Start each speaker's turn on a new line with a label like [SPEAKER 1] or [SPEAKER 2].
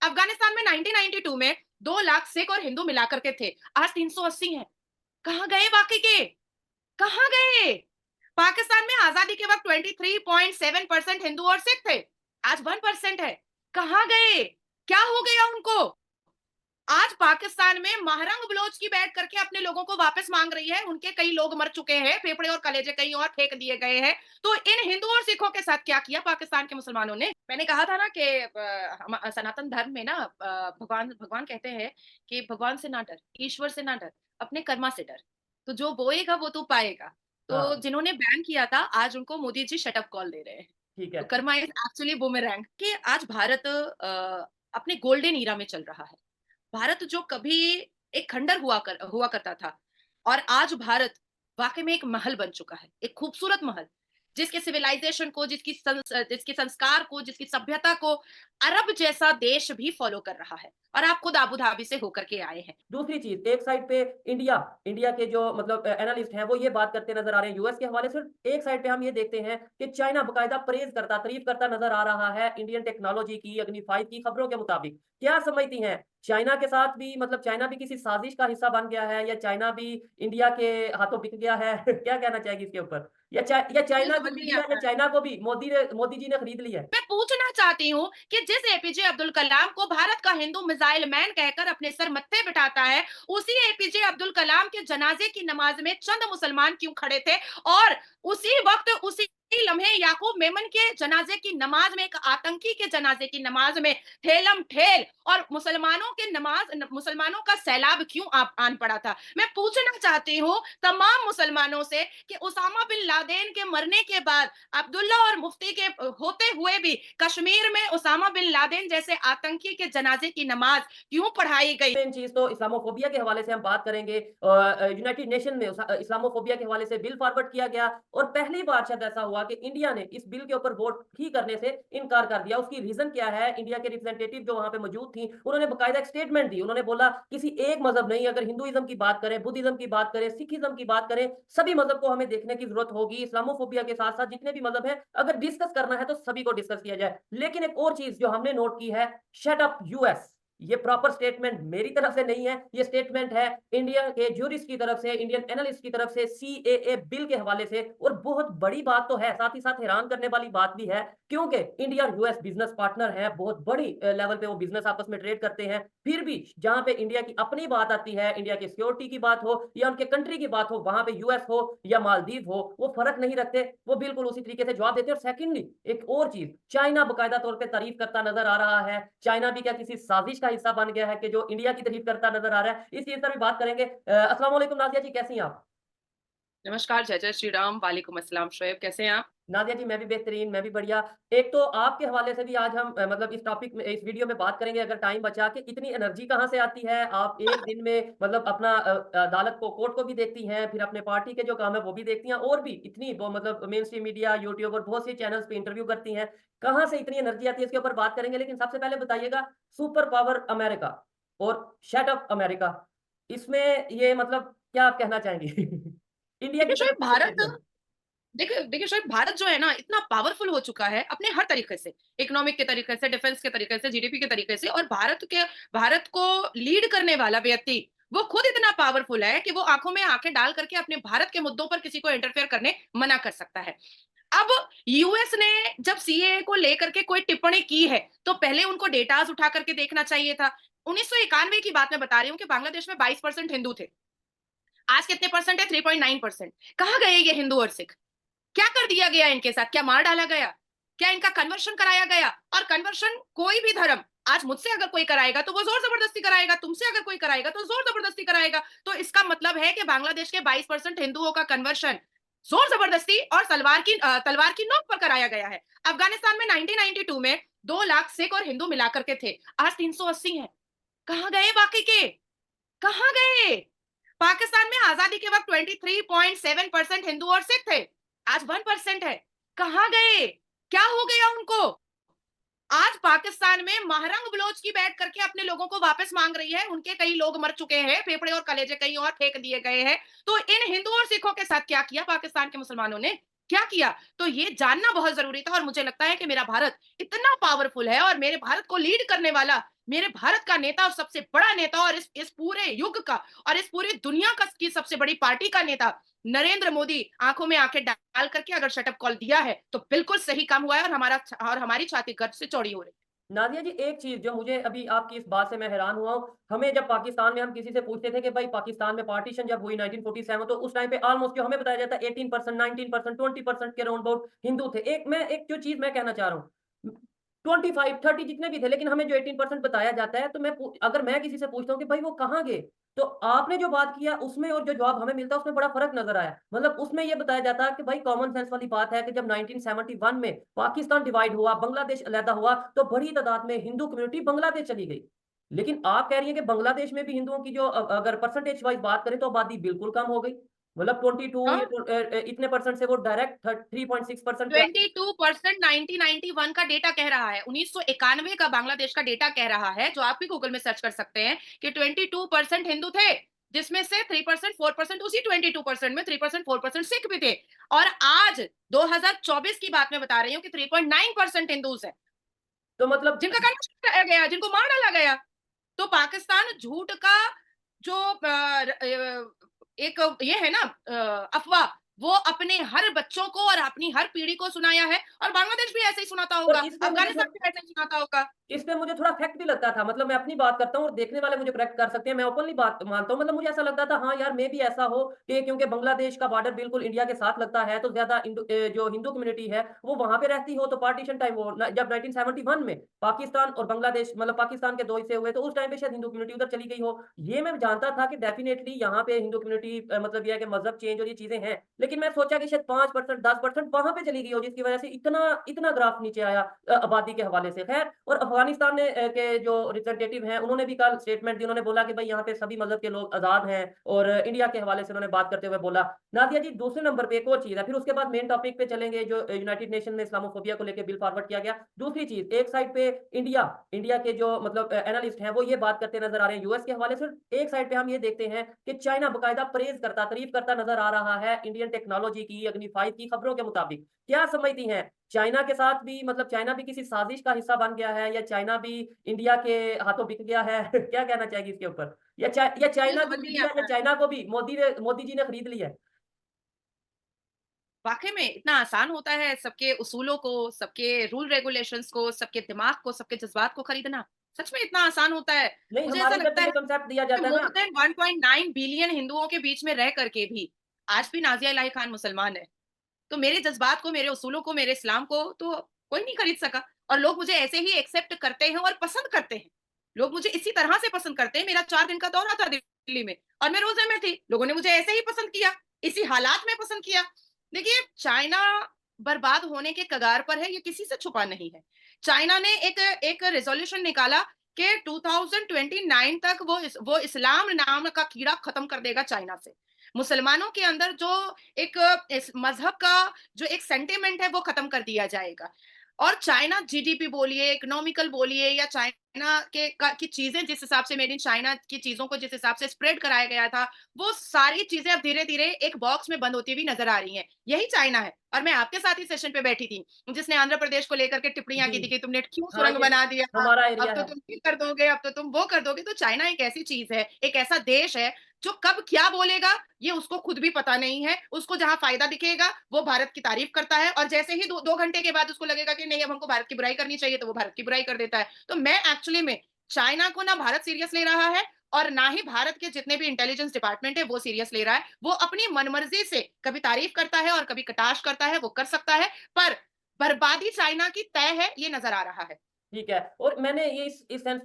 [SPEAKER 1] अफगानिस्तान में 1992 में 2 लाख सिख और हिंदू मिलाकर के थे, आज 380 हैं। कहाँ गए बाकी के? कहाँ गए? पाकिस्तान में आजादी के वक्त 23.7% हिंदू और सिख थे, आज 1% है। कहाँ गए? क्या हो गया उनको? आज पाकिस्तान में महरंग बलोच की बैठ करके अपने लोगों को वापस मांग रही है। उनके कई लोग मर चुके हैं, फेफड़े और कलेजे कहीं और फेंक दिए गए हैं। तो इन हिंदू और सिखों के साथ क्या किया पाकिस्तान के मुसलमानों ने? मैंने कहा था ना कि सनातन धर्म में ना भगवान भगवान कहते हैं कि भगवान से ना डर, ईश्वर से ना डर, अपने कर्मा से डर। तो जो बोएगा वो तू पाएगा। तो
[SPEAKER 2] हाँ,
[SPEAKER 1] जिन्होंने बैन किया था, आज उनको Modi ji shut up call दे रहे हैं।
[SPEAKER 2] ठीक
[SPEAKER 1] तो
[SPEAKER 2] है।
[SPEAKER 1] कर्मा इज एक्चुअली बूमेरैंग कि आज भारत अपने गोल्डन ईरा में चल रहा है। भारत जो कभी एक खंडर हुआ करता था, और आज भारत वाकई में एक महल बन चुका है, एक खूबसूरत महल, जिसके सिविलाइजेशन को, जिसके संस्कार को, जिसकी सभ्यता को अरब जैसा देश भी फॉलो कर रहा है। और आप खुद अबू धाबी से होकर के आए हैं।
[SPEAKER 2] दूसरी चीज़, एक साइड पे इंडिया इंडिया के जो मतलब एनालिस्ट हैं, वो ये बात करते नज़र आ रहे हैं यूएस के हवाले से। एक साइड पे हम ये देखते हैं कि चाइना बाकायदा प्रेज़ करता, तारीफ़ करता नज़र आ रहा है इंडियन टेक्नोलॉजी की, अग्नि 5 की खबरों के मुताबिक। क्या समझती हैं, चाइना के साथ भी मतलब चाइना भी किसी साज़िश का हिस्सा बन गया है या चाइना भी इंडिया के हाथों बिक गया है? क्या कहना चाहेंगी इसके ऊपर? या
[SPEAKER 1] मुझे
[SPEAKER 2] चाइना
[SPEAKER 1] समझ
[SPEAKER 2] की
[SPEAKER 1] नहीं
[SPEAKER 2] मीडिया या
[SPEAKER 1] आता।
[SPEAKER 2] चाइना को भी मोदी जी ने खरीद लिया है?
[SPEAKER 1] मैं पूछना चाहती हूँ कि जिस एपीजे अब्दुल कलाम को भारत का हिंदू मिसाइल मैन कहकर अपने सर मत्थे बिठाता है, उसी एपीजे अब्दुल कलाम के जनाजे की नमाज में चंद मुसलमान क्यों खड़े थे? और उसी वक्त, उसी लम्हे याकूब मेमन के जनाजे की नमाज में, एक आतंकी के जनाजे की नमाज में ठेलम ठेल और मुसलमानों का सैलाब क्यों आप आन पड़ा था? मैं पूछना चाहती हूँ तमाम मुसलमानों से कि उसामा बिन लादेन के मरने के बाद अब्दुल्ला और मुफ्ती के होते हुए भी कश्मीर में उसामा बिन लादेन जैसे आतंकी के जनाजे की नमाज क्यों पढ़ाई गई?
[SPEAKER 2] मेन चीज़ तो इस्लामोफ़ोबिया के हवाले से हम बात करेंगे। यूनाइटेड नेशन में इस्लामोफ़ोबिया के हवाले से बिल फॉरवर्ड किया गया और पहली बार शायद ऐसा हुआ कि इंडिया ने इस बिल के ऊपर वोट ही करने से इनकार कर दिया। उसकी रीज़न क्या है? इंडिया के रिप्रेजेंटेटिव जो वहाँ पे मौजूद थी, उन्होंने बाकायदा एक स्टेटमेंट दी। उन्होंने बोला किसी एक मज़हब नहीं, अगर हिंदुइज़्म की बात करें, बुद्धिज़्म की बात करें, सिखिज़्म की बात करें, सभी मज़हब को हमें देखने की ज़रूरत होगी। इस्लामोफ़ोबिया के साथ-साथ जितने भी मज़हब हैं, अगर डिस्कस करना है तो सभी को डिस्कस किया जाए। लेकिन एक और चीज़ जो हमने नोट की है, शट अप यूएस। ये प्रॉपर स्टेटमेंट मेरी तरफ से नहीं है, ये स्टेटमेंट है इंडिया के ज्यूरिस्ट की तरफ से, इंडियन एनालिस्ट की तरफ से, सीएए बिल के हवाले से। और बहुत बड़ी बात तो है, साथ ही साथ हैरान करने वाली बात भी है, क्योंकि इंडिया और यूएस बिज़नेस पार्टनर हैं, बहुत बड़ी लेवल पे वो बिज़नेस आपस में ट्रेड करते हैं। फिर भी जहाँ पे इंडिया की अपनी बात आती है, इंडिया की सिक्योरिटी की बात हो या उनके कंट्री की बात हो, वहाँ पे यूएस हो या मालदीव हो, वो फ़र्क नहीं रखते, वो बिल्कुल उसी तरीके से जवाब देते हैं। और सेकंडली एक और चीज़, चाइना बाकायदा तौर पे तारीफ़ करता नज़र आ रहा है। चाइना भी क्या किसी साज़िश का हिस्सा बन गया है कि जो इंडिया की तारीफ़ करता नज़र आ रहा है? इस चीज़ पर भी बात करेंगे। अस्सलाम वालेकुम नाज़िया जी, कैसी हैं आप?
[SPEAKER 1] नमस्कार, जय जय श्री राम, वालेकुम अस्सलाम। शोएब कैसे हैं आप?
[SPEAKER 2] नादिया जी, मैं भी बेहतरीन, मैं भी बढ़िया। एक तो आपके हवाले से भी आज हम मतलब इस टॉपिक में इस वीडियो में बात करेंगे अगर टाइम बचा कि इतनी एनर्जी कहाँ से आती है? आप एक दिन में मतलब अपना अदालत को कोर्ट को भी देखती हैं, फिर अपने पार्टी के जो काम है वो भी देखती हैं और भी इतनी वो मतलब मेन स्ट्रीम मीडिया, यूट्यूब और बहुत से चैनल्स पे इंटरव्यू करती हैं। कहाँ से इतनी एनर्जी आती है इसके ऊपर बात करेंगे। लेकिन सबसे पहले बताइएगा सुपर पावर अमेरिका और शट अप अमेरिका, इसमें ये मतलब क्या आप कहना चाहेंगी? इंडिया की
[SPEAKER 1] देखिए
[SPEAKER 2] तरफ
[SPEAKER 1] शोएब,
[SPEAKER 2] से ये
[SPEAKER 1] भारत
[SPEAKER 2] स्टेटमेंट।
[SPEAKER 1] देखिए देखिए शोएब, भारत जो है ना इतना पावरफुल हो चुका है अपने हर तरीके से, इकोनॉमिक के तरीके से, डिफेंस के तरीके से, जीडीपी के तरीके से। और भारत को लीड करने वाला व्यक्ति वो खुद इतना पावरफुल है कि वो आंखों में आंखें डाल करके अपने भारत के मुद्दों पर किसी को इंटरफेयर करने मना कर सकता है। अब यूएस ने जब सीएए को लेकर के कोई टिप्पणी की है, तो पहले उनको डेटाज उठा करके देखना चाहिए था। 1991 की बात मैं बता रही हूँ कि बांग्लादेश में 22% हिंदू थे। आज कितने परसेंट है? 3.9%। कहाँ गए ये हिंदू और सिख? क्या कर दिया गया इनके साथ? क्या मार डाला गया? क्या इनका कन्वर्शन कराया गया? और कन्वर्शन कोई भी धर्म आज मुझसे अगर कोई कराएगा तो वो जोर जबरदस्ती कराएगा, तुमसे अगर कोई कराएगा तो जोर जबरदस्ती कराएगा। तो इसका मतलब है कि बांग्लादेश के 22% हिंदुओं का कन्वर्शन जोर जबरदस्ती और तलवार की नोक पर कराया गया है। अफगानिस्तान में 1992 में 2 लाख सिख और हिंदू मिलाकर के थे, आज 380 हैं। कहाँ गए बाकी के? कहाँ गए? पाकिस्तान में आजादी के वक्त 23.7% हिंदू और सिख थे, आज 1% है। कहाँ गए? क्या हो गया उनको? आज पाकिस्तान में महरंग बलोच की बैठ करके अपने लोगों को वापस मांग रही है। उनके कई लोग मर चुके हैं, फेफड़े और कलेजे कहीं और फेंक दिए गए हैं। तो इन हिंदू और सिखों के साथ क्या किया पाकिस्तान के मुसलमानों ने? क्या किया? तो ये जानना बहुत जरूरी था। और मुझे लगता है कि मेरा भारत इतना पावरफुल है और मेरे भारत को लीड करने वाला मेरे भारत का नेता और सबसे बड़ा नेता और इस पूरे युग का और इस पूरी दुनिया का की सबसे बड़ी पार्टी का नेता नरेंद्र मोदी आंखों में आंखें डाल करके अगर शटअप कॉल दिया है तो बिल्कुल सही काम हुआ है, और हमारी छाती गर्व से चौड़ी हो रही है।
[SPEAKER 2] नाज़िया जी, एक चीज़ जो मुझे अभी आपकी इस बात से मैं हैरान हुआ हूँ, हमें जब पाकिस्तान में हम किसी से पूछते थे कि भाई पाकिस्तान में पार्टीशन जब हुई 1947, तो उस टाइम पे ऑलमोस्ट जो हमें बताया जाता है 18%, 19%, 20% के राउंड अबाउट हिंदू थे। एक जो चीज़ मैं कहना चाह रहा हूँ, 25, 30 जितने भी थे, लेकिन हमें जो 18% बताया जाता है, तो अगर मैं किसी से पूछता हूँ कि भाई वो कहाँ गए? तो आपने जो बात किया उसमें और जो जवाब हमें मिलता है उसमें बड़ा फ़र्क नज़र आया। मतलब उसमें ये बताया जाता है कि भाई कॉमन सेंस वाली बात है कि जब 1971 में पाकिस्तान डिवाइड हुआ, बांग्लादेश अलहदा हुआ, तो बड़ी तादाद में हिंदू कम्युनिटी बांग्लादेश चली गई। लेकिन आप कह रही हैं कि बांग्लादेश में भी हिंदुओं की जो अगर परसेंटेज वाइज़ बात करें तो आबादी बिल्कुल कम हो गई। मतलब 22 या
[SPEAKER 1] हाँ,
[SPEAKER 2] इतने परसेंट से वो डायरेक्ट 3.6% पे
[SPEAKER 1] 22% 1991 का डेटा कह रहा है, 1991 का बांग्लादेश का डेटा कह रहा है, जो आप भी गूगल में सर्च कर सकते हैं कि 22% हिंदू थे, जिसमें से 3% 4% उसी 22% में 3% 4% सिख भी थे। और आज 2024 की बात मैं बता रही हूँ कि 3.9% हिंदूज है,
[SPEAKER 2] तो मतलब
[SPEAKER 1] जिनका कन्वर्शन कराया गया, जिनको मार डाला गया। तो पाकिस्तान झूठ का जो एक ये है ना अफवाह, वो अपने हर बच्चों को और अपनी हर पीढ़ी को सुनाया है, और बांग्लादेश भी ऐसे ही सुनाता
[SPEAKER 2] और
[SPEAKER 1] होगा,
[SPEAKER 2] इस पे मुझे
[SPEAKER 1] अफगानिस्तान भी ऐसे ही सुनाता होगा।
[SPEAKER 2] इस पे मुझे थोड़ा फैक्ट भी लगता था। मतलब मैं अपनी बात करता हूँ और देखने वाले मुझे करेक्ट कर सकते हैं, मैं ओपनली बात मानता हूँ। मतलब मुझे ऐसा लगता था, हाँ यार, मे बी ऐसा हो कि क्योंकि बांग्लादेश का बॉर्डर बिल्कुल इंडिया के साथ लगता है, तो ज़्यादा जो हिंदू कम्युनिटी है वो वहाँ पे रहती हो, तो पार्टीशन टाइम वो जब 1971 में पाकिस्तान और बांग्लादेश, मतलब पाकिस्तान के 2 हिस्से हुए, तो उस टाइम पे शायद हिंदू कम्युनिटी उधर चली गई हो। ये मैं जानता था कि डेफिनिटली यहाँ पे हिंदू कम्युनिटी मतलब ये है कि मज़हब चेंज और ये चीज़ें हैं। लेकिन मैं सोचा कि शायद 5%, 10% वहाँ पे चली गई हो, जिसकी वज़ह से इतना इतना ग्राफ नीचे आया आबादी के हवाले से। ख़ैर, और अफ़गानिस्तान ने के जो रिप्रेजेंटेटिव हैं, उन्होंने भी कल स्टेटमेंट दी। उन्होंने बोला कि भई यहाँ पे सभी मज़हब के लोग आज़ाद हैं, और इंडिया के हवाले से उन्होंने बात करते हुए बोला। नादिया जी, दूसरे नंबर पे एक और चीज़ है, फिर उसके बाद मेन टॉपिक पे चलेंगे जो यूनाइटेड नेशन में इस्लामोफोबिया को लेके बिल फॉरवर्ड किया गया। दूसरी चीज़, एक साइड पे इंडिया इंडिया के जो मतलब एनालिस्ट हैं, वो ये बात करते नज़र आ रहे हैं यूएस के हवाले से। एक साइड पे हम ये देखते हैं कि चाइना बाकायदा प्रेज़ करता, तारीफ़ करता नज़र आ रहा है इंडियन टेक्नोलॉजी की, अग्नि 5 की खबरों के मुताबिक। क्या समझती हैं? चाइना के साथ भी, मतलब चाइना भी किसी साजिश का हिस्सा बन गया है, या चाइना भी इंडिया के हाथों बिक गया है? क्या कहना चाहेंगी इसके ऊपर? या
[SPEAKER 1] मुझे
[SPEAKER 2] चाइना
[SPEAKER 1] समझ
[SPEAKER 2] जो
[SPEAKER 1] नहीं
[SPEAKER 2] मीडिया है,
[SPEAKER 1] आता है,
[SPEAKER 2] चाइना को भी मोदी जी ने खरीद लिया है?
[SPEAKER 1] वाक़ई में इतना आसान होता है सबके उसूलों को, सबके रूल रेगुलेशंस को, सबके दिमाग को, सबके जज़्बात को खरीदना? सच में इतना आसान होता है?
[SPEAKER 2] नहीं,
[SPEAKER 1] मुझे ऐसा
[SPEAKER 2] हमारे इधर तो
[SPEAKER 1] लगता
[SPEAKER 2] ये
[SPEAKER 1] है
[SPEAKER 2] कांसेप्ट दिया
[SPEAKER 1] कि
[SPEAKER 2] जाता है
[SPEAKER 1] मोर
[SPEAKER 2] ना।
[SPEAKER 1] देन 1.9 बिलियन हिंदुओं के बीच में रह करके भी आज भी नाज़िया इलाही खान मुसलमान है। तो मेरे जज़्बात को, मेरे उसूलों को, मेरे इस्लाम को तो कोई नहीं खरीद सका, और लोग मुझे ऐसे ही एक्सेप्ट करते हैं और पसंद करते हैं। लोग मुझे इसी तरह से पसंद करते हैं। मेरा 4 दिन का दौरा था दिल्ली में और मैं रोज़े में थी। लोगों ने मुझे ऐसे ही पसंद किया, इसी हालात में पसंद किया। देखिए, चाइना बर्बाद होने के कगार पर है, ये किसी से छुपा नहीं है। चाइना ने एक एक रिज़ॉल्यूशन निकाला कि 2029 तक वो इस्लाम नाम का कीड़ा खत्म कर देगा चाइना से। मुसलमानों के अंदर जो एक इस मज़हब का जो एक सेंटिमेंट है वो खत्म कर दिया जाएगा। और चाइना जीडीपी बोलिए, इकोनॉमिकल बोलिए, या चाइना की चीज़ें जिस हिसाब से मेड इन चाइना की चीज़ों को जिस हिसाब से स्प्रेड कराया गया था, वो सारी चीज़ें अब धीरे-धीरे एक बॉक्स में बंद होती हुई नज़र आ रही हैं। यही चाइना है, और मैं आपके साथ ही सेशन पे बैठी थी, जिसने आंध्र प्रदेश को लेकर के टिप्पणियाँ
[SPEAKER 2] जी।
[SPEAKER 1] की थी कि तुमने क्यों
[SPEAKER 2] हाँ,
[SPEAKER 1] सुरंग
[SPEAKER 2] ये
[SPEAKER 1] बना दिया?
[SPEAKER 2] हमारा
[SPEAKER 1] अब
[SPEAKER 2] एरिया
[SPEAKER 1] तो
[SPEAKER 2] है।
[SPEAKER 1] तुम ये कर दोगे, अब तो तुम वो कर दोगे। तो चाइना एक ऐसी चीज़ है, एक ऐसा देश है जो कब क्या बोलेगा ये उसको खुद भी पता नहीं है। उसको जहाँ फ़ायदा दिखेगा वो भारत की तारीफ़ करता है, और जैसे ही 2 घंटे के बाद उसको लगेगा कि नहीं, अब हमको भारत की बुराई करनी चाहिए, तो वो भारत की बुराई कर देता है। तो मैं एक्चुअली में चाइना को ना भारत सीरियस ले रहा है, और ना ही भारत के जितने भी इंटेलिजेंस डिपार्टमेंट है वो सीरियस ले रहा है। वो अपनी मनमर्ज़ी से कभी तारीफ़ करता है और कभी कटाक्ष करता है, वो कर सकता है, पर बर्बादी चाइना की तय है, ये नज़र आ रहा है।
[SPEAKER 2] ठीक है, और मैंने ये इस सेंस में